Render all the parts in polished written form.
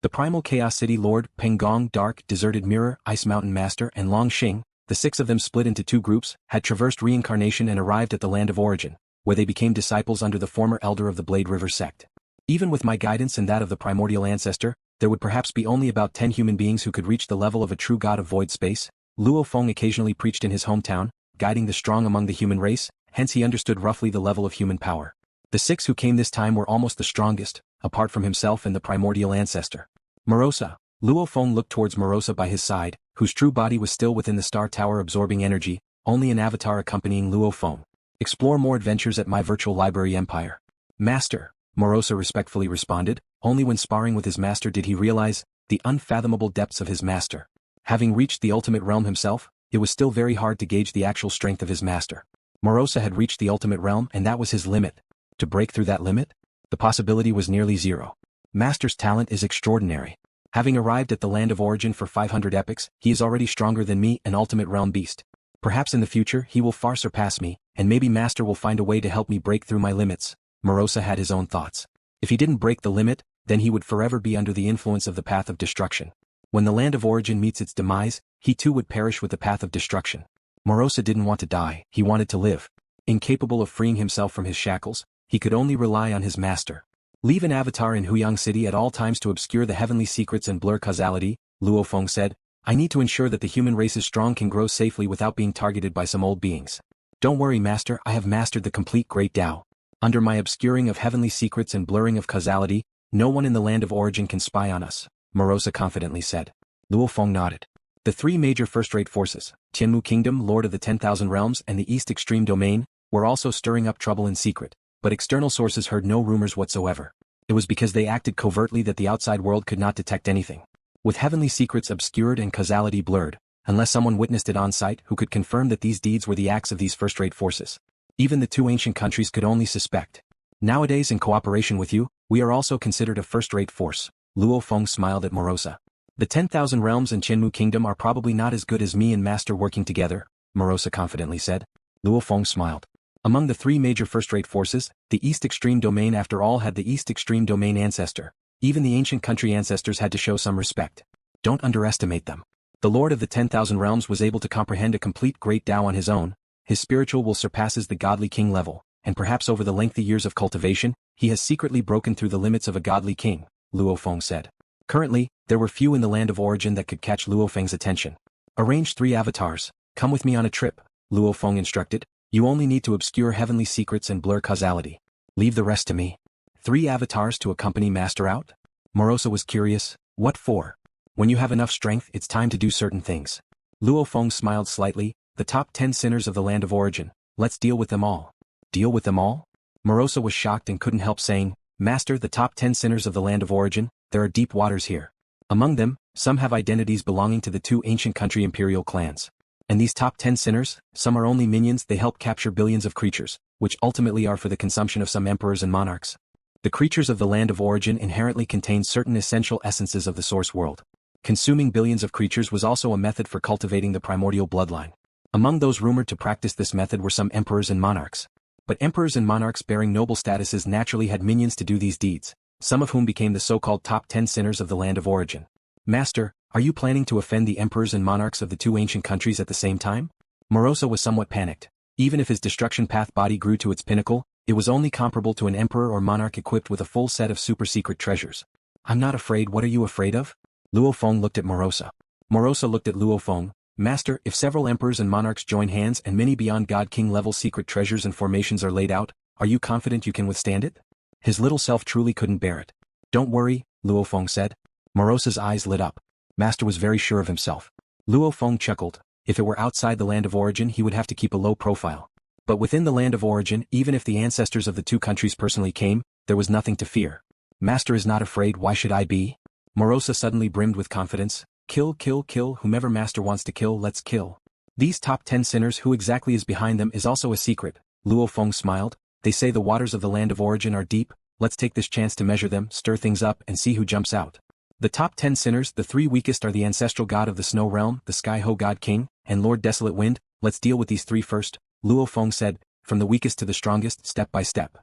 The Primal Chaos City Lord, Penggong, Dark, Deserted Mirror, Ice Mountain Master, and Long Xing, the 6 of them split into 2 groups, had traversed reincarnation and arrived at the Land of Origin, where they became disciples under the former elder of the Blade River sect. Even with my guidance and that of the primordial ancestor, there would perhaps be only about 10 human beings who could reach the level of a true god of void space. Luo Feng occasionally preached in his hometown, guiding the strong among the human race, hence he understood roughly the level of human power. The 6 who came this time were almost the strongest, apart from himself and the primordial ancestor. Morosa. Luo Feng looked towards Morosa by his side, whose true body was still within the star tower absorbing energy, only an avatar accompanying Luo Feng. Explore more adventures at my virtual library empire. Master, Morosa respectfully responded, only when sparring with his master did he realize the unfathomable depths of his master. Having reached the ultimate realm himself, it was still very hard to gauge the actual strength of his master. Morosa had reached the ultimate realm and that was his limit. To break through that limit? The possibility was nearly zero. Master's talent is extraordinary. Having arrived at the Land of Origin for 500 epochs, he is already stronger than me, an ultimate realm beast. Perhaps in the future he will far surpass me, and maybe Master will find a way to help me break through my limits. Morosa had his own thoughts. If he didn't break the limit, then he would forever be under the influence of the path of destruction. When the Land of Origin meets its demise, he too would perish with the path of destruction. Morosa didn't want to die, he wanted to live. Incapable of freeing himself from his shackles, he could only rely on his master. Leave an avatar in Huyang City at all times to obscure the heavenly secrets and blur causality, Luo Feng said. I need to ensure that the human race's strong can grow safely without being targeted by some old beings. Don't worry, Master, I have mastered the complete Great Tao. Under my obscuring of heavenly secrets and blurring of causality, no one in the Land of Origin can spy on us, Morosa confidently said. Luo Feng nodded. The 3 major first-rate forces, Tianmu Kingdom, Lord of the 10,000 Realms, and the East Extreme Domain, were also stirring up trouble in secret, but external sources heard no rumors whatsoever. It was because they acted covertly that the outside world could not detect anything. With heavenly secrets obscured and causality blurred, unless someone witnessed it on site who could confirm that these deeds were the acts of these first-rate forces. Even the 2 ancient countries could only suspect. Nowadays, in cooperation with you, we are also considered a first-rate force. Luo Feng smiled at Morosa. The 10,000 Realms and Tianmu Kingdom are probably not as good as me and Master working together, Morosa confidently said. Luo Feng smiled. Among the 3 major first-rate forces, the East Extreme Domain after all had the East Extreme Domain ancestor. Even the ancient country ancestors had to show some respect. Don't underestimate them. The Lord of the 10,000 Realms was able to comprehend a complete Great Tao on his own. His spiritual will surpasses the godly king level, and perhaps over the lengthy years of cultivation, he has secretly broken through the limits of a godly king, Luo Feng said. Currently, there were few in the Land of Origin that could catch Luo Feng's attention. Arrange 3 avatars, come with me on a trip, Luo Feng instructed. You only need to obscure heavenly secrets and blur causality. Leave the rest to me. 3 avatars to accompany Master out? Morosa was curious. What for? When you have enough strength, it's time to do certain things. Luo Feng smiled slightly. The top 10 sinners of the Land of Origin. Let's deal with them all. Deal with them all? Morosa was shocked and couldn't help saying, Master, the top 10 sinners of the Land of Origin, there are deep waters here. Among them, some have identities belonging to the 2 ancient country imperial clans. And these top 10 sinners, some are only minions, they help capture billions of creatures, which ultimately are for the consumption of some emperors and monarchs. The creatures of the Land of Origin inherently contain certain essential essences of the source world. Consuming billions of creatures was also a method for cultivating the primordial bloodline. Among those rumored to practice this method were some emperors and monarchs. But emperors and monarchs bearing noble statuses naturally had minions to do these deeds, some of whom became the so-called top 10 sinners of the Land of Origin. Master, are you planning to offend the emperors and monarchs of the 2 ancient countries at the same time? Morosa was somewhat panicked. Even if his destruction path body grew to its pinnacle, it was only comparable to an emperor or monarch equipped with a full set of super-secret treasures. I'm not afraid. What are you afraid of? Luo Feng looked at Morosa. Morosa looked at Luo Feng. Master, if several emperors and monarchs join hands and many beyond God King level secret treasures and formations are laid out, are you confident you can withstand it? His little self truly couldn't bear it. Don't worry, Luo Feng said. Morosa's eyes lit up. Master was very sure of himself. Luo Feng chuckled. If it were outside the Land of Origin, he would have to keep a low profile. But within the Land of Origin, even if the ancestors of the 2 countries personally came, there was nothing to fear. Master is not afraid, why should I be? Morosa suddenly brimmed with confidence. Kill, kill, kill, whomever Master wants to kill, let's kill. These top 10 sinners, who exactly is behind them is also a secret, Luo Feng smiled. They say the waters of the Land of Origin are deep, let's take this chance to measure them, stir things up, and see who jumps out. The top 10 sinners, the 3 weakest are the Ancestral God of the Snow Realm, the Sky Hou God King, and Lord Desolate Wind. Let's deal with these 3 first, Luo Feng said, from the weakest to the strongest, step by step.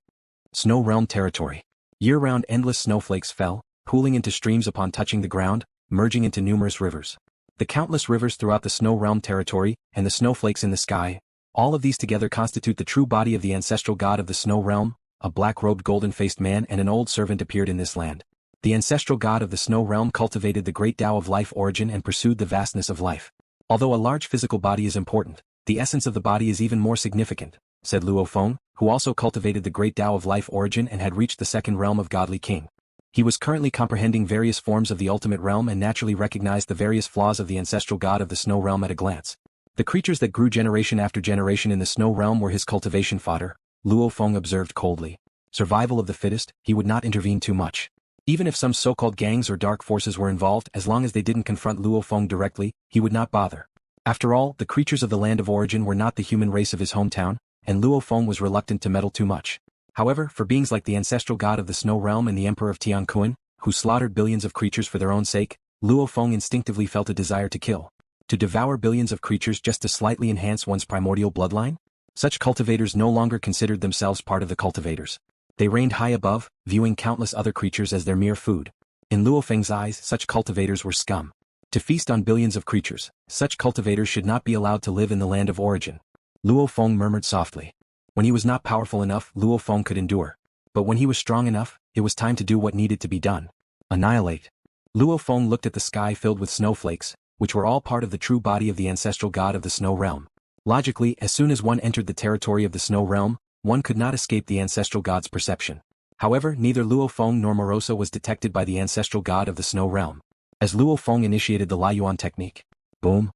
Snow Realm territory. Year-round endless snowflakes fell, pooling into streams upon touching the ground, merging into numerous rivers. The countless rivers throughout the Snow Realm territory, and the snowflakes in the sky, all of these together constitute the true body of the ancestral god of the Snow Realm. A black-robed golden-faced man and an old servant appeared in this land. The ancestral god of the Snow Realm cultivated the great Tao of life origin and pursued the vastness of life. Although a large physical body is important, the essence of the body is even more significant, said Luo Feng, who also cultivated the great Tao of life origin and had reached the second realm of godly king. He was currently comprehending various forms of the ultimate realm and naturally recognized the various flaws of the ancestral god of the Snow Realm at a glance. The creatures that grew generation after generation in the Snow Realm were his cultivation fodder, Luo Feng observed coldly. Survival of the fittest, he would not intervene too much. Even if some so-called gangs or dark forces were involved, as long as they didn't confront Luo Feng directly, he would not bother. After all, the creatures of the land of origin were not the human race of his hometown, and Luo Feng was reluctant to meddle too much. However, for beings like the ancestral god of the Snow Realm and the Emperor of Tianquan, who slaughtered billions of creatures for their own sake, Luo Feng instinctively felt a desire to kill. To devour billions of creatures just to slightly enhance one's primordial bloodline? Such cultivators no longer considered themselves part of the cultivators. They reigned high above, viewing countless other creatures as their mere food. In LuoFeng's eyes, such cultivators were scum. To feast on billions of creatures, such cultivators should not be allowed to live in the land of origin. Luo Feng murmured softly. When he was not powerful enough, Luo Feng could endure. But when he was strong enough, it was time to do what needed to be done. Annihilate. Luo Feng looked at the sky filled with snowflakes, which were all part of the true body of the ancestral god of the Snow Realm. Logically, as soon as one entered the territory of the Snow Realm, one could not escape the ancestral god's perception. However, neither Luo Feng nor Morosa was detected by the ancestral god of the Snow Realm. As Luo Feng initiated the Yuan technique, boom!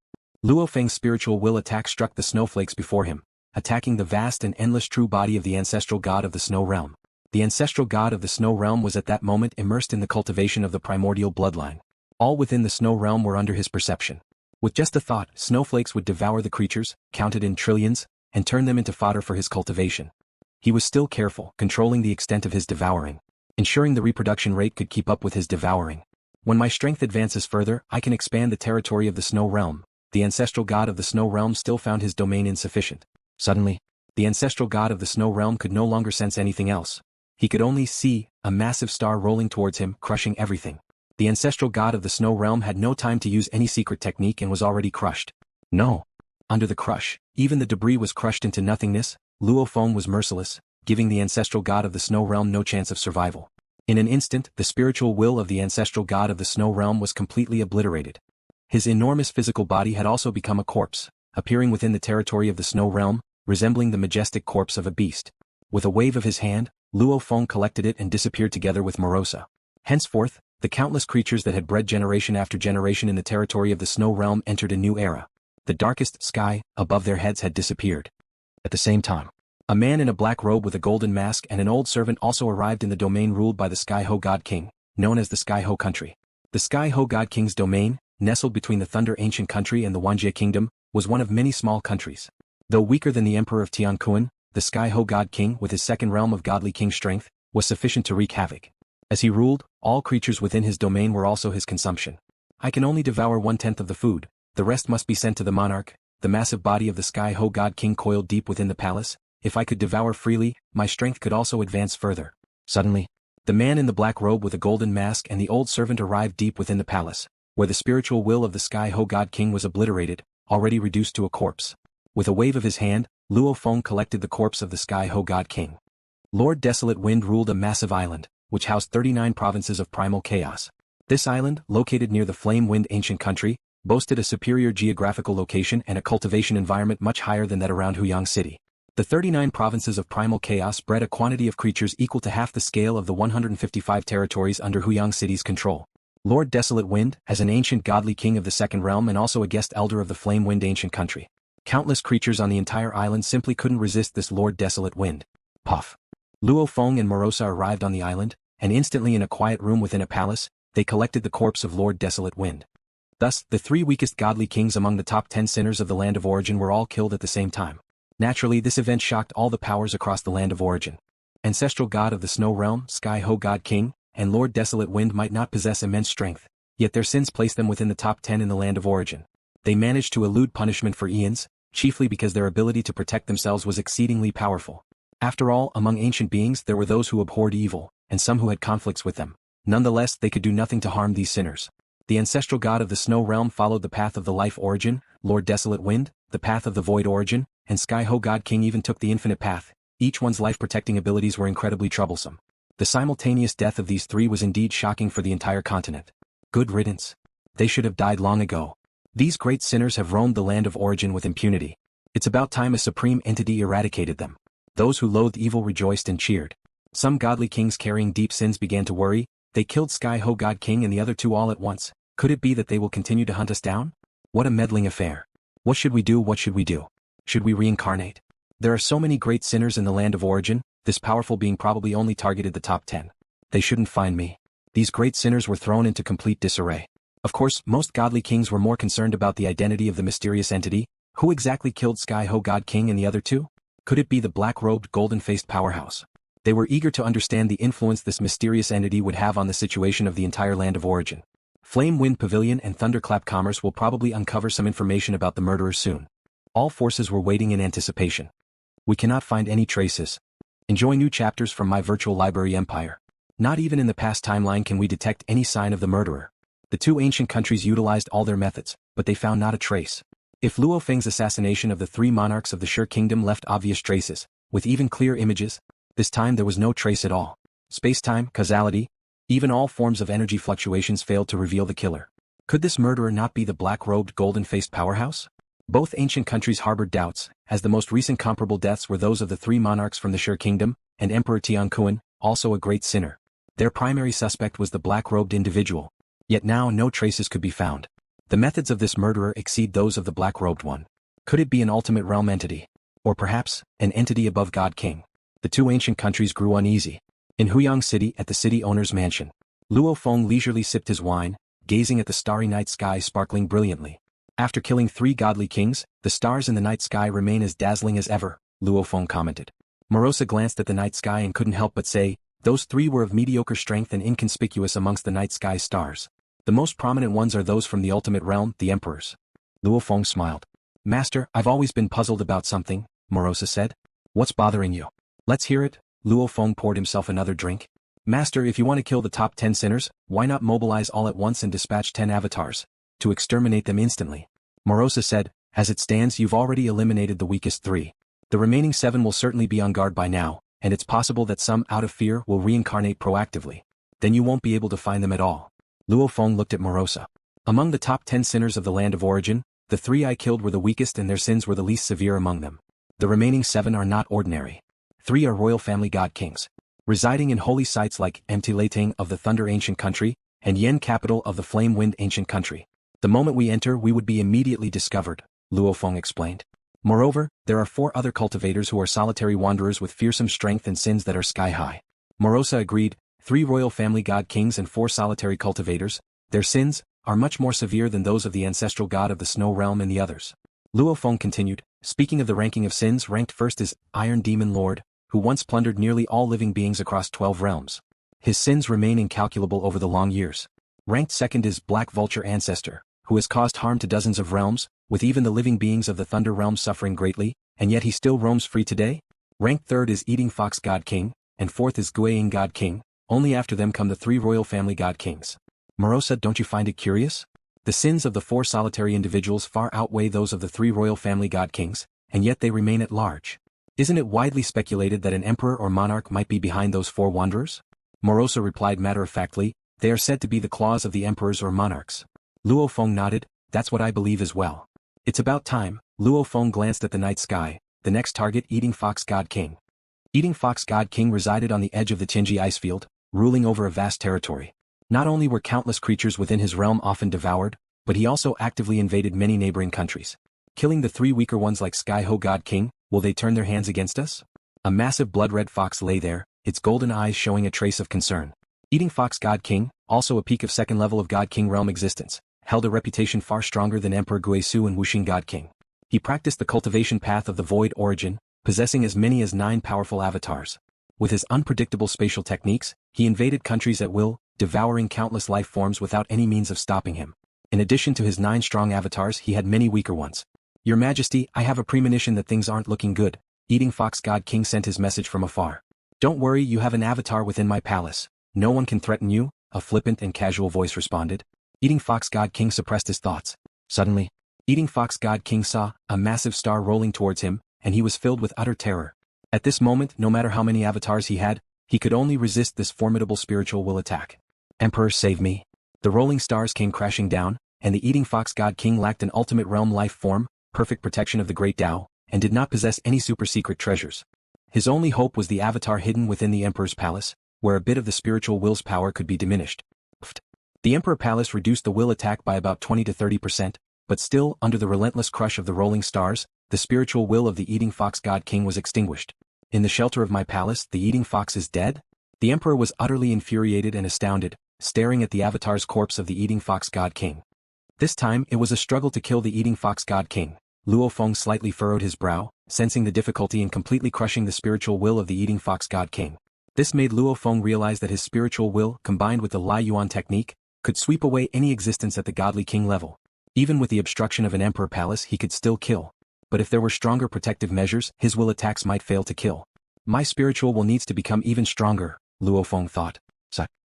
Luo Feng's spiritual will attack struck the snowflakes before him, attacking the vast and endless true body of the ancestral god of the Snow Realm. The ancestral god of the Snow Realm was at that moment immersed in the cultivation of the primordial bloodline. All within the Snow Realm were under his perception. With just a thought, snowflakes would devour the creatures, counted in trillions, and turn them into fodder for his cultivation. He was still careful, controlling the extent of his devouring, ensuring the reproduction rate could keep up with his devouring. When my strength advances further, I can expand the territory of the Snow Realm. The ancestral god of the Snow Realm still found his domain insufficient. Suddenly, the ancestral god of the Snow Realm could no longer sense anything else. He could only see a massive star rolling towards him, crushing everything. The ancestral god of the Snow Realm had no time to use any secret technique and was already crushed. No. Under the crush, even the debris was crushed into nothingness. Luo Feng was merciless, giving the ancestral god of the Snow Realm no chance of survival. In an instant, the spiritual will of the ancestral god of the Snow Realm was completely obliterated. His enormous physical body had also become a corpse, appearing within the territory of the Snow Realm, resembling the majestic corpse of a beast. With a wave of his hand, Luo Feng collected it and disappeared together with Morosa. Henceforth, the countless creatures that had bred generation after generation in the territory of the Snow Realm entered a new era. The darkest sky above their heads had disappeared. At the same time, a man in a black robe with a golden mask and an old servant also arrived in the domain ruled by the Sky Hou God King, known as the Sky Hou country. The Sky Hou God King's domain, nestled between the Thunder Ancient Country and the Wanjie Kingdom, was one of many small countries. Though weaker than the Emperor of Tianquan, the Sky Hou God King, with his second realm of godly king strength, was sufficient to wreak havoc. As he ruled, all creatures within his domain were also his consumption. I can only devour 1/10 of the food, the rest must be sent to the monarch. The massive body of the Sky Hou God King coiled deep within the palace. If I could devour freely, my strength could also advance further. Suddenly, the man in the black robe with a golden mask and the old servant arrived deep within the palace, where the spiritual will of the Sky Hou God King was obliterated, already reduced to a corpse. With a wave of his hand, Luo Feng collected the corpse of the Sky Hou God King. Lord Desolate Wind ruled a massive island, which housed 39 provinces of primal chaos. This island, located near the Flame Wind Ancient Country, boasted a superior geographical location and a cultivation environment much higher than that around Huyang City. The 39 provinces of primal chaos bred a quantity of creatures equal to half the scale of the 155 territories under Huyang City's control. Lord Desolate Wind, as an ancient godly king of the second realm and also a guest elder of the Flame Wind Ancient Country. Countless creatures on the entire island simply couldn't resist this Lord Desolate Wind. Puff. Luo Feng and Morosa arrived on the island, and instantly in a quiet room within a palace, they collected the corpse of Lord Desolate Wind. Thus, the 3 weakest godly kings among the top 10 sinners of the land of origin were all killed at the same time. Naturally, this event shocked all the powers across the land of origin. Ancestral God of the Snow Realm, Sky Hou God King, and Lord Desolate Wind might not possess immense strength, yet their sins placed them within the top 10 in the land of origin. They managed to elude punishment for eons, chiefly because their ability to protect themselves was exceedingly powerful. After all, among ancient beings there were those who abhorred evil, and some who had conflicts with them. Nonetheless, they could do nothing to harm these sinners. The ancestral god of the snow realm followed the path of the life origin, Lord Desolate Wind, the path of the void origin, and Sky Hou God King even took the infinite path. Each one's life-protecting abilities were incredibly troublesome. The simultaneous death of these three was indeed shocking for the entire continent. Good riddance. They should have died long ago. These great sinners have roamed the land of origin with impunity. It's about time a supreme entity eradicated them. Those who loathed evil rejoiced and cheered. Some godly kings carrying deep sins began to worry. They killed Sky Hou God King and the other two all at once. Could it be that they will continue to hunt us down? What a meddling affair. What should we do? What should we do? Should we reincarnate? There are so many great sinners in the land of origin, this powerful being probably only targeted the top 10. They shouldn't find me. These great sinners were thrown into complete disarray. Of course, most godly kings were more concerned about the identity of the mysterious entity. Who exactly killed Sky Hou God King and the other two? Could it be the black-robed, golden-faced powerhouse? They were eager to understand the influence this mysterious entity would have on the situation of the entire land of origin. Flame Wind Pavilion and Thunderclap Commerce will probably uncover some information about the murderers soon. All forces were waiting in anticipation. We cannot find any traces. Enjoy new chapters from my virtual library empire. Not even in the past timeline can we detect any sign of the murderer. The two ancient countries utilized all their methods, but they found not a trace. If Luo Feng's assassination of the three monarchs of the Sure Kingdom left obvious traces, with even clear images, this time there was no trace at all. Space-time, causality, even all forms of energy fluctuations failed to reveal the killer. Could this murderer not be the black-robed, golden-faced powerhouse? Both ancient countries harbored doubts, as the most recent comparable deaths were those of the three monarchs from the Sure Kingdom, and Emperor Yuan, also a great sinner. Their primary suspect was the black-robed individual. Yet now no traces could be found. The methods of this murderer exceed those of the black-robed one. Could it be an ultimate realm entity? Or perhaps, an entity above God King? The two ancient countries grew uneasy. In Huyang City at the city owner's mansion, Luo Feng leisurely sipped his wine, gazing at the starry night sky sparkling brilliantly. After killing three godly kings, the stars in the night sky remain as dazzling as ever, Luo Feng commented. Morosa glanced at the night sky and couldn't help but say, those three were of mediocre strength and inconspicuous amongst the night sky stars. The most prominent ones are those from the ultimate realm, the emperors. Luo Feng smiled. Master, I've always been puzzled about something, Morosa said. What's bothering you? Let's hear it. Luo Feng poured himself another drink. Master, if you want to kill the top 10 sinners, why not mobilize all at once and dispatch 10 avatars? To exterminate them instantly. Morosa said, as it stands you've already eliminated the weakest 3. The remaining 7 will certainly be on guard by now, and it's possible that some, out of fear, will reincarnate proactively. Then you won't be able to find them at all. Luo Feng looked at Morosa. Among the top 10 sinners of the land of origin, the 3 I killed were the weakest and their sins were the least severe among them. The remaining 7 are not ordinary. 3 are royal family god kings, residing in holy sites like Emtilating of the Thunder Ancient Country, and Yen capital of the Flame Wind Ancient Country. The moment we enter we would be immediately discovered, Luo Feng explained. Moreover, there are 4 other cultivators who are solitary wanderers with fearsome strength and sins that are sky-high. Morosa agreed, 3 royal family god kings and 4 solitary cultivators, their sins, are much more severe than those of the ancestral god of the snow realm and the others. Luo Feng continued, speaking of the ranking of sins, ranked first is Iron Demon Lord, who once plundered nearly all living beings across 12 realms. His sins remain incalculable over the long years. Ranked second is Black Vulture Ancestor, who has caused harm to dozens of realms, with even the living beings of the Thunder Realm suffering greatly, and yet he still roams free today? Ranked third is Eating Fox God King, and fourth is Guaying God King, only after them come the 3 royal family god kings. Morosa, don't you find it curious? The sins of the 4 solitary individuals far outweigh those of the 3 royal family god kings, and yet they remain at large. Isn't it widely speculated that an emperor or monarch might be behind those 4 wanderers? Morosa replied matter-of-factly, they are said to be the claws of the emperors or monarchs. Luo Feng nodded, that's what I believe as well. It's about time. Luo Feng glanced at the night sky, the next target Eating Fox God King. Eating Fox God King resided on the edge of the Tianji icefield, ruling over a vast territory. Not only were countless creatures within his realm often devoured, but he also actively invaded many neighboring countries. Killing the 3 weaker ones like Sky Hou God King, will they turn their hands against us? A massive blood-red fox lay there, its golden eyes showing a trace of concern. Eating Fox God King, also a peak of 2nd level of God King realm existence, held a reputation far stronger than Emperor Guisu and Wuxing God King. He practiced the cultivation path of the void origin, possessing as many as 9 powerful avatars. With his unpredictable spatial techniques, he invaded countries at will, devouring countless life forms without any means of stopping him. In addition to his 9 strong avatars, he had many weaker ones. Your Majesty, I have a premonition that things aren't looking good. Eating Fox God King sent his message from afar. Don't worry, you have an avatar within my palace. No one can threaten you, a flippant and casual voice responded. Eating Fox God King suppressed his thoughts. Suddenly, Eating Fox God King saw a massive star rolling towards him, and he was filled with utter terror. At this moment, no matter how many avatars he had, he could only resist this formidable spiritual will attack. Emperor, save me. The rolling stars came crashing down, and the Eating Fox God King lacked an ultimate realm life form, perfect protection of the Great Tao, and did not possess any super-secret treasures. His only hope was the avatar hidden within the Emperor's palace, where a bit of the spiritual will's power could be diminished. The Emperor Palace reduced the will attack by about 20 to 30%, but still, under the relentless crush of the rolling stars, the spiritual will of the Eating Fox God King was extinguished. In the shelter of my palace, the Eating Fox is dead? The Emperor was utterly infuriated and astounded, staring at the avatar's corpse of the Eating Fox God King. This time, it was a struggle to kill the Eating Fox God King. Luo Feng slightly furrowed his brow, sensing the difficulty in completely crushing the spiritual will of the Eating Fox God King. This made Luo Feng realize that his spiritual will, combined with the Lai Yuan technique, could sweep away any existence at the godly king level. Even with the obstruction of an emperor palace, he could still kill. But if there were stronger protective measures, his will attacks might fail to kill. My spiritual will needs to become even stronger, Luo Feng thought.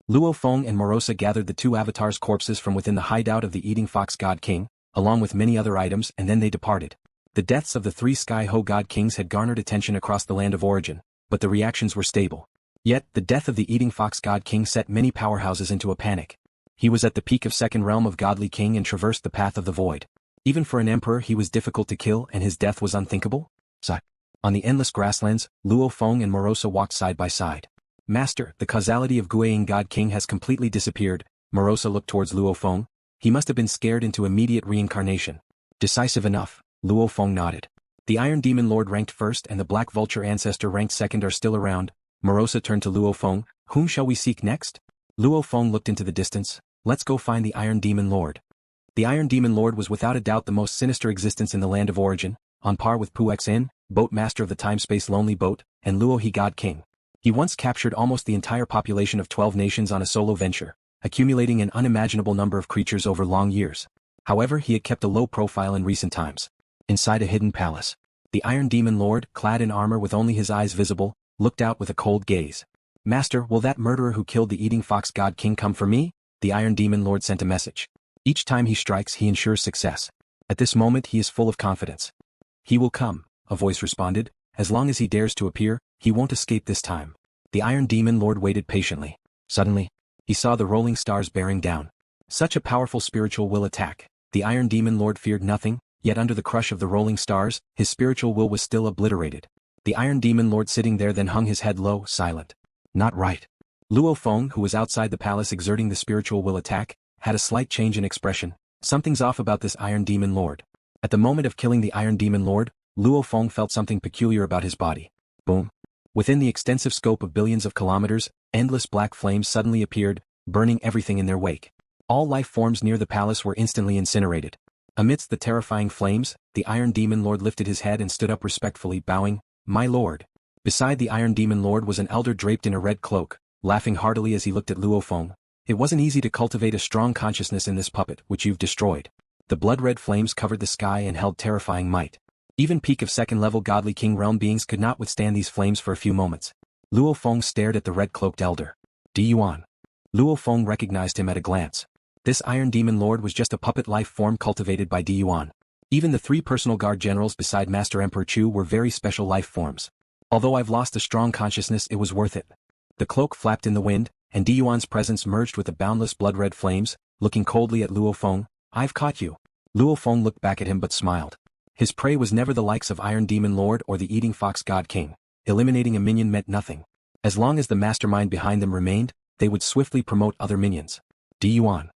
Luo Feng and Morosa gathered the two avatars' corpses from within the hideout of the Eating Fox God King, along with many other items, and then they departed. The deaths of the three Sky Hou God Kings had garnered attention across the land of origin, but the reactions were stable. Yet, the death of the Eating Fox God King set many powerhouses into a panic. He was at the peak of second realm of godly king and traversed the path of the void. Even for an emperor he was difficult to kill and his death was unthinkable. On the endless grasslands, Luo Feng and Morosa walked side by side. Master, the causality of God King has completely disappeared. Morosa looked towards Luo Feng. He must have been scared into immediate reincarnation. Decisive enough, Luo Feng nodded. The Iron Demon Lord ranked first and the Black Vulture Ancestor ranked second are still around. Morosa turned to Luo Feng. Whom shall we seek next? Luo Feng looked into the distance. Let's go find the Iron Demon Lord. The Iron Demon Lord was without a doubt the most sinister existence in the land of origin, on par with Pu Xin, boat master of the time-space Lonely Boat, and Luo He God King. He once captured almost the entire population of 12 nations on a solo venture, accumulating an unimaginable number of creatures over long years. However, he had kept a low profile in recent times. Inside a hidden palace, the Iron Demon Lord, clad in armor with only his eyes visible, looked out with a cold gaze. Master, will that murderer who killed the Eating Fox God King come for me? The Iron Demon Lord sent a message. Each time he strikes, he ensures success. At this moment he is full of confidence. He will come, a voice responded. As long as he dares to appear, he won't escape this time. The Iron Demon Lord waited patiently. Suddenly, he saw the rolling stars bearing down. Such a powerful spiritual will attack. The Iron Demon Lord feared nothing, yet under the crush of the rolling stars, his spiritual will was still obliterated. The Iron Demon Lord sitting there then hung his head low, silent. Not right. Luo Feng, who was outside the palace exerting the spiritual will attack, had a slight change in expression. Something's off about this Iron Demon Lord. At the moment of killing the Iron Demon Lord, Luo Feng felt something peculiar about his body. Boom. Within the extensive scope of billions of kilometers, endless black flames suddenly appeared, burning everything in their wake. All life forms near the palace were instantly incinerated. Amidst the terrifying flames, the Iron Demon Lord lifted his head and stood up respectfully, bowing, "My lord." Beside the Iron Demon Lord was an elder draped in a red cloak, laughing heartily as he looked at Luo Feng. It wasn't easy to cultivate a strong consciousness in this puppet, which you've destroyed. The blood-red flames covered the sky and held terrifying might. Even peak of second-level godly king realm beings could not withstand these flames for a few moments. Luo Feng stared at the red-cloaked elder. Yuan. Luo Feng recognized him at a glance. This Iron Demon Lord was just a puppet life form cultivated by Yuan. Even the three personal guard generals beside Master Emperor Chu were very special life forms. Although I've lost a strong consciousness, it was worth it. The cloak flapped in the wind, and Yuan's presence merged with the boundless blood-red flames, looking coldly at Luo Feng. I've caught you. Luo Feng looked back at him but smiled. His prey was never the likes of Iron Demon Lord or the Eating Fox God King. Eliminating a minion meant nothing. As long as the mastermind behind them remained, they would swiftly promote other minions. Yuan.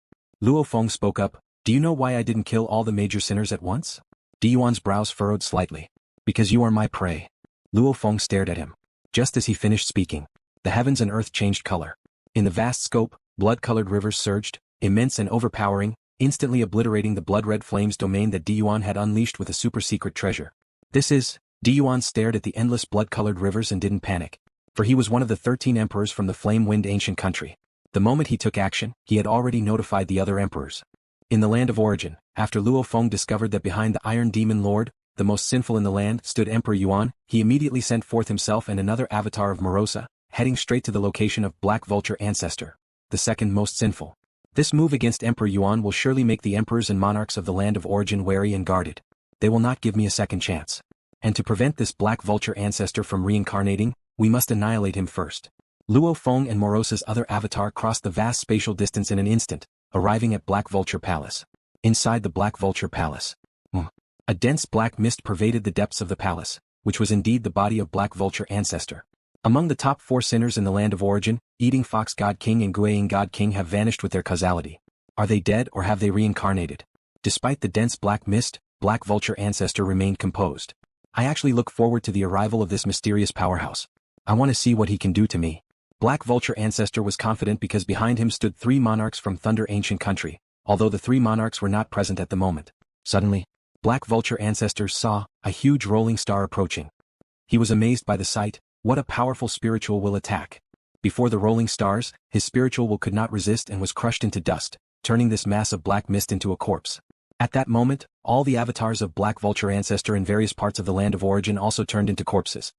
Luo Feng spoke up. Do you know why I didn't kill all the major sinners at once? Yuan's brows furrowed slightly. Because you are my prey. Luo Feng stared at him. Just as he finished speaking, the heavens and earth changed color. In the vast scope, blood-colored rivers surged, immense and overpowering, instantly obliterating the blood-red flames domain that Yuan had unleashed with a super-secret treasure. This is... Yuan stared at the endless blood-colored rivers and didn't panic. For he was one of the 13 emperors from the flame-wind ancient country. The moment he took action, he had already notified the other emperors. In the land of origin, after Luo Feng discovered that behind the Iron Demon Lord, the most sinful in the land, stood Emperor Yuan, he immediately sent forth himself and another avatar of Morosa, heading straight to the location of Black Vulture Ancestor. the second most sinful. This move against Emperor Yuan will surely make the emperors and monarchs of the land of origin wary and guarded. They will not give me a second chance. And to prevent this Black Vulture ancestor from reincarnating, we must annihilate him first. Luo Feng and Morosa's other avatar crossed the vast spatial distance in an instant, arriving at Black Vulture Palace. Inside the Black Vulture Palace, a dense black mist pervaded the depths of the palace, which was indeed the body of Black Vulture ancestor. Among the top 4 sinners in the land of origin, Eating Fox God King and Guaying God King have vanished with their causality. Are they dead or have they reincarnated? Despite the dense black mist, Black Vulture ancestor remained composed. I actually look forward to the arrival of this mysterious powerhouse. I want to see what he can do to me. Black Vulture ancestor was confident because behind him stood 3 monarchs from Thunder Ancient Country, although the 3 monarchs were not present at the moment. Suddenly, Black Vulture ancestor saw a huge rolling star approaching. He was amazed by the sight. What a powerful spiritual will attack. Before the rolling stars, his spiritual will could not resist and was crushed into dust, turning this mass of black mist into a corpse. At that moment, all the avatars of Black Vulture ancestor in various parts of the land of origin also turned into corpses.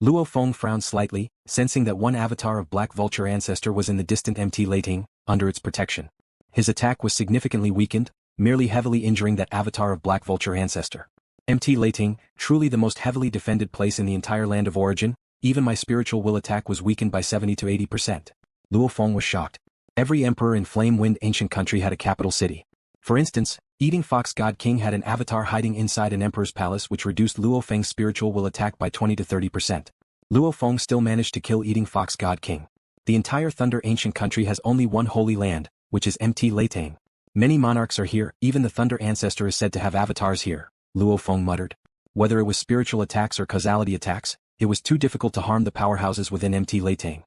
Luo Feng frowned slightly, sensing that one avatar of Black Vulture ancestor was in the distant MT Leiting, under its protection. His attack was significantly weakened, merely heavily injuring that avatar of Black Vulture ancestor. MT Leiting, truly the most heavily defended place in the entire land of origin, even my spiritual will attack was weakened by 70 to 80%. Luo Feng was shocked. Every emperor in Flame Wind Ancient Country had a capital city. For instance, Eating Fox God King had an avatar hiding inside an emperor's palace which reduced Luo Feng's spiritual will attack by 20 to 30%. Luo Feng still managed to kill Eating Fox God King. The entire Thunder Ancient Country has only one holy land, which is MT Leiting. Many monarchs are here, even the Thunder ancestor is said to have avatars here, Luo Feng muttered. Whether it was spiritual attacks or causality attacks, it was too difficult to harm the powerhouses within MT Leiting.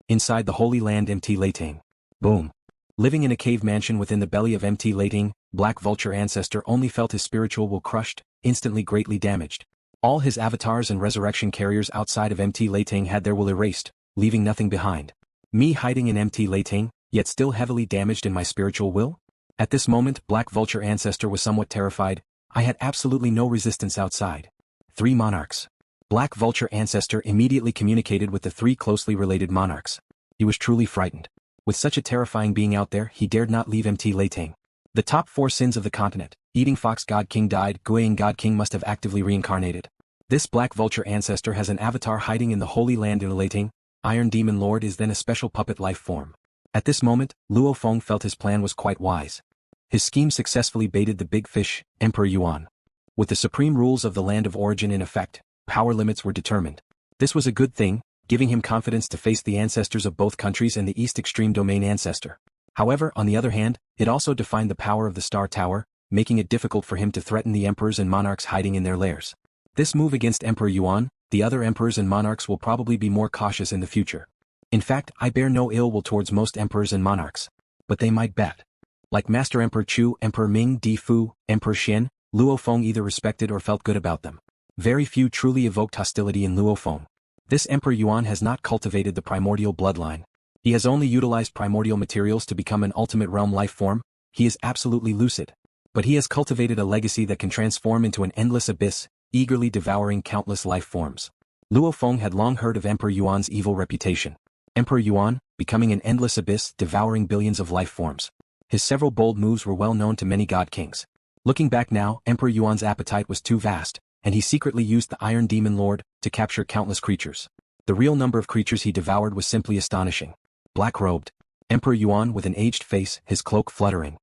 Inside the Holy Land MT Leiting. Boom. Living in a cave mansion within the belly of MT Leiting, Black Vulture ancestor only felt his spiritual will crushed, instantly greatly damaged. All his avatars and resurrection carriers outside of MT Leiting had their will erased, leaving nothing behind. Me hiding in MT Leiting, yet still heavily damaged in my spiritual will? At this moment, Black Vulture ancestor was somewhat terrified. I had absolutely no resistance outside. 3 monarchs. Black Vulture ancestor immediately communicated with the 3 closely related monarchs. He was truly frightened. With such a terrifying being out there, he dared not leave MT Leiting. The top 4 sins of the continent, Eating Fox God King died, Guaying God King must have actively reincarnated. This Black Vulture ancestor has an avatar hiding in the Holy Land in Leiting. Iron Demon Lord is then a special puppet life form. At this moment, Luo Feng felt his plan was quite wise. His scheme successfully baited the big fish, Emperor Yuan. With the supreme rules of the land of origin in effect, power limits were determined. This was a good thing, giving him confidence to face the ancestors of both countries and the East Extreme Domain ancestor. However, on the other hand, it also defined the power of the Star Tower, making it difficult for him to threaten the emperors and monarchs hiding in their lairs. This move against Emperor Yuan, the other emperors and monarchs will probably be more cautious in the future. In fact, I bear no ill will towards most emperors and monarchs. But they might bet. Like Master Emperor Chu, Emperor Ming Di Fu, Emperor Xian, Luo Feng either respected or felt good about them. Very few truly evoked hostility in Luo Feng. This Emperor Yuan has not cultivated the primordial bloodline. He has only utilized primordial materials to become an ultimate realm life form. He is absolutely lucid. But he has cultivated a legacy that can transform into an endless abyss, eagerly devouring countless life forms. Luo Feng had long heard of Emperor Yuan's evil reputation. Emperor Yuan, becoming an endless abyss, devouring billions of life forms. His several bold moves were well known to many god kings. Looking back now, Emperor Yuan's appetite was too vast, and he secretly used the Iron Demon Lord to capture countless creatures. The real number of creatures he devoured was simply astonishing. Black-robed Emperor Yuan with an aged face, his cloak fluttering.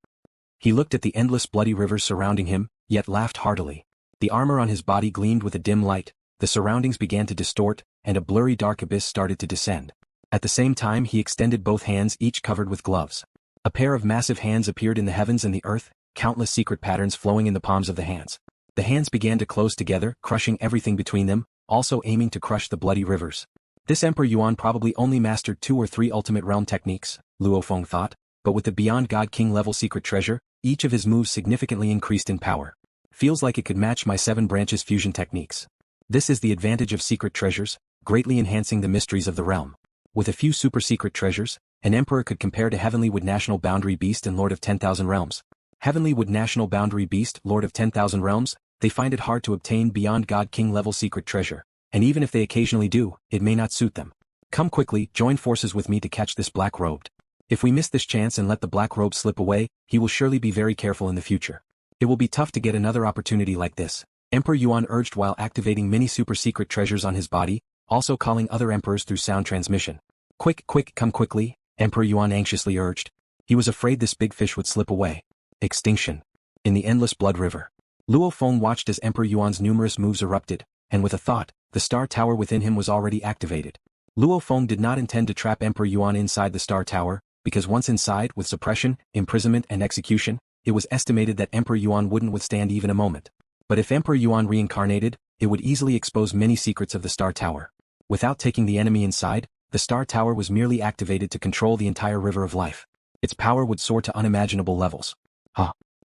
He looked at the endless bloody rivers surrounding him, yet laughed heartily. The armor on his body gleamed with a dim light, the surroundings began to distort, and a blurry dark abyss started to descend. At the same time he extended both hands, each covered with gloves. A pair of massive hands appeared in the heavens and the earth, countless secret patterns flowing in the palms of the hands. The hands began to close together, crushing everything between them, also aiming to crush the bloody rivers. This Emperor Yuan probably only mastered 2 or 3 ultimate realm techniques, Luo Feng thought, but with the Beyond God King level secret treasure, each of his moves significantly increased in power. Feels like it could match my 7 branches fusion techniques. This is the advantage of secret treasures, greatly enhancing the mysteries of the realm. With a few super secret treasures, an emperor could compare to Heavenly Wood National Boundary Beast and Lord of 10,000 Realms. Heavenly Wood National Boundary Beast, Lord of 10,000 Realms, they find it hard to obtain Beyond God King level secret treasure, and even if they occasionally do, it may not suit them. Come quickly, join forces with me to catch this black-robed. If we miss this chance and let the black robe slip away, he will surely be very careful in the future. It will be tough to get another opportunity like this, Emperor Yuan urged while activating many super-secret treasures on his body, also calling other emperors through sound transmission. Quick, come quickly, Emperor Yuan anxiously urged. He was afraid this big fish would slip away. Extinction. In the endless blood river. Luo Feng watched as Emperor Yuan's numerous moves erupted, and with a thought, the star tower within him was already activated. Luo Feng did not intend to trap Emperor Yuan inside the star tower, because once inside with suppression, imprisonment and execution, it was estimated that Emperor Yuan wouldn't withstand even a moment. But if Emperor Yuan reincarnated, it would easily expose many secrets of the star tower. Without taking the enemy inside, the star tower was merely activated to control the entire river of life. Its power would soar to unimaginable levels.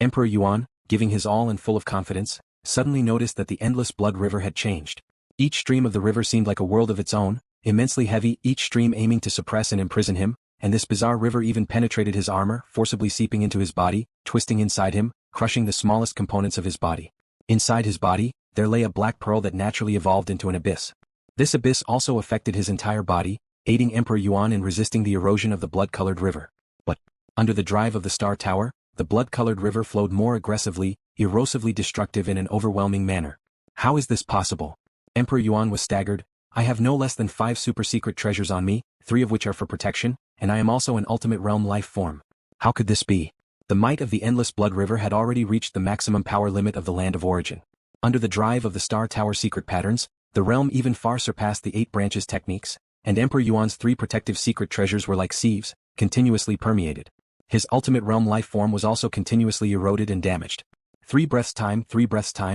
Emperor Yuan, giving his all and full of confidence, suddenly noticed that the endless blood river had changed. Each stream of the river seemed like a world of its own, immensely heavy, each stream aiming to suppress and imprison him, and this bizarre river even penetrated his armor, forcibly seeping into his body, twisting inside him, crushing the smallest components of his body. Inside his body, there lay a black pearl that naturally evolved into an abyss. This abyss also affected his entire body, aiding Emperor Yuan in resisting the erosion of the blood-colored river. But, under the drive of the star tower, the blood-colored river flowed more aggressively, erosively destructive in an overwhelming manner. How is this possible? Emperor Yuan was staggered. I have no less than 5 super-secret treasures on me, 3 of which are for protection, and I am also an ultimate realm life form. How could this be? The might of the endless blood river had already reached the maximum power limit of the land of origin. Under the drive of the star tower secret patterns, the realm even far surpassed the 8 branches techniques, and Emperor Yuan's 3 protective secret treasures were like sieves, continuously permeated. His ultimate realm life form was also continuously eroded and damaged. 3 breaths time,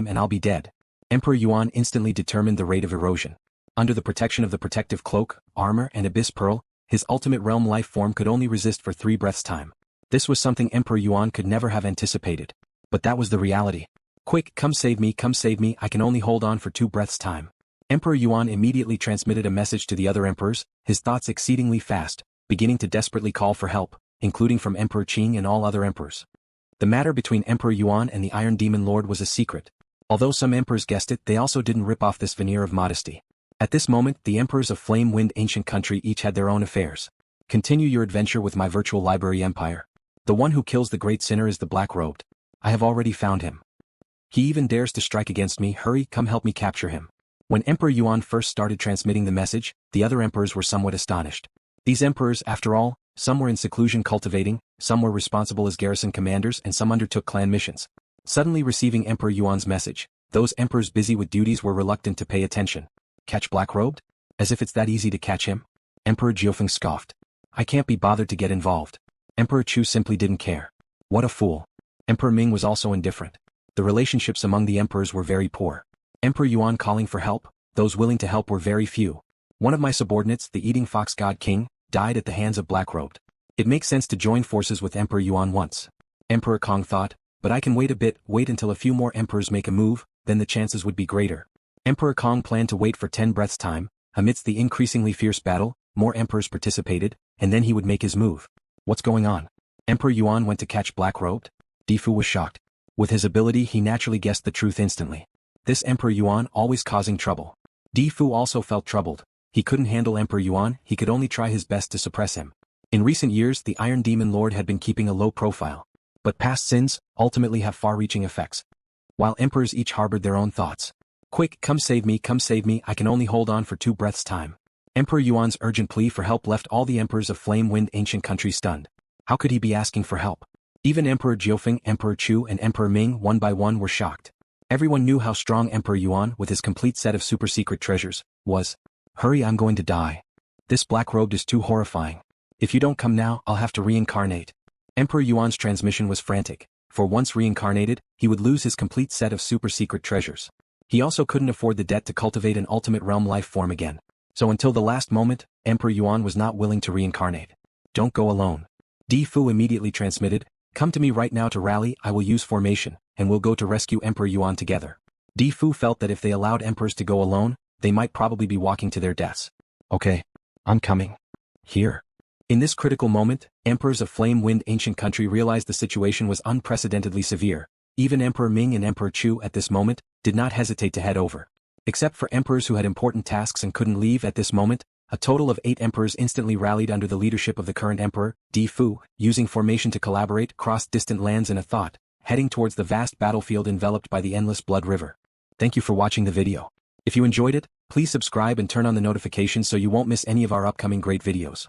and I'll be dead. Emperor Yuan instantly determined the rate of erosion. Under the protection of the protective cloak, armor and abyss pearl, his ultimate realm life form could only resist for 3 breaths time. This was something Emperor Yuan could never have anticipated. But that was the reality. Quick, come save me, I can only hold on for 2 breaths time. Emperor Yuan immediately transmitted a message to the other emperors, his thoughts exceedingly fast, beginning to desperately call for help, including from Emperor Qing and all other emperors. The matter between Emperor Yuan and the Iron Demon Lord was a secret. Although some emperors guessed it, they also didn't rip off this veneer of modesty. At this moment, the emperors of Flame Wind Ancient Country each had their own affairs. Continue your adventure with my virtual library empire. The one who kills the great sinner is the black-robed. I have already found him. He even dares to strike against me. Hurry, come help me capture him. When Emperor Yuan first started transmitting the message, the other emperors were somewhat astonished. These emperors, after all, some were in seclusion cultivating, some were responsible as garrison commanders and some undertook clan missions. Suddenly receiving Emperor Yuan's message, those emperors busy with duties were reluctant to pay attention. Catch black-robed? As if it's that easy to catch him? Emperor LuoFeng scoffed. I can't be bothered to get involved. Emperor Chu simply didn't care. What a fool. Emperor Ming was also indifferent. The relationships among the emperors were very poor. Emperor Yuan calling for help, those willing to help were very few. One of my subordinates, the Eating Fox God King, died at the hands of black-robed. It makes sense to join forces with Emperor Yuan once. Emperor Kong thought, but I can wait a bit, wait until a few more emperors make a move, then the chances would be greater. Emperor Kong planned to wait for 10 breaths time. Amidst the increasingly fierce battle, more emperors participated, and then he would make his move. What's going on? Emperor Yuan went to catch black-robed? Difu was shocked. With his ability he naturally guessed the truth instantly. This Emperor Yuan always causing trouble. Difu also felt troubled. He couldn't handle Emperor Yuan, he could only try his best to suppress him. In recent years the Iron Demon Lord had been keeping a low profile. But past sins, ultimately have far-reaching effects. While emperors each harbored their own thoughts. Quick, come save me, I can only hold on for 2 breaths time. Emperor Yuan's urgent plea for help left all the emperors of Flame Wind Ancient Country stunned. How could he be asking for help? Even Emperor LuoFeng, Emperor Chu and Emperor Ming one by one were shocked. Everyone knew how strong Emperor Yuan, with his complete set of super-secret treasures, was. Hurry, I'm going to die. This black-robed is too horrifying. If you don't come now, I'll have to reincarnate. Emperor Yuan's transmission was frantic, for once reincarnated, he would lose his complete set of super-secret treasures. He also couldn't afford the debt to cultivate an ultimate realm life form again. So until the last moment, Emperor Yuan was not willing to reincarnate. Don't go alone. Difu immediately transmitted, come to me right now to rally, I will use formation, and we'll go to rescue Emperor Yuan together. Difu felt that if they allowed emperors to go alone, they might probably be walking to their deaths. Okay. I'm coming. Here. In this critical moment, emperors of Flame Wind Ancient Country realized the situation was unprecedentedly severe. Even Emperor Ming and Emperor Chu at this moment did not hesitate to head over. Except for emperors who had important tasks and couldn't leave at this moment, A total of 8 emperors instantly rallied under the leadership of the current emperor, Di Fu, using formation to collaborate, crossed distant lands in a thought, heading towards the vast battlefield enveloped by the endless blood river. Thank you for watching the video. If you enjoyed it, please subscribe and turn on the notifications so you won't miss any of our upcoming great videos.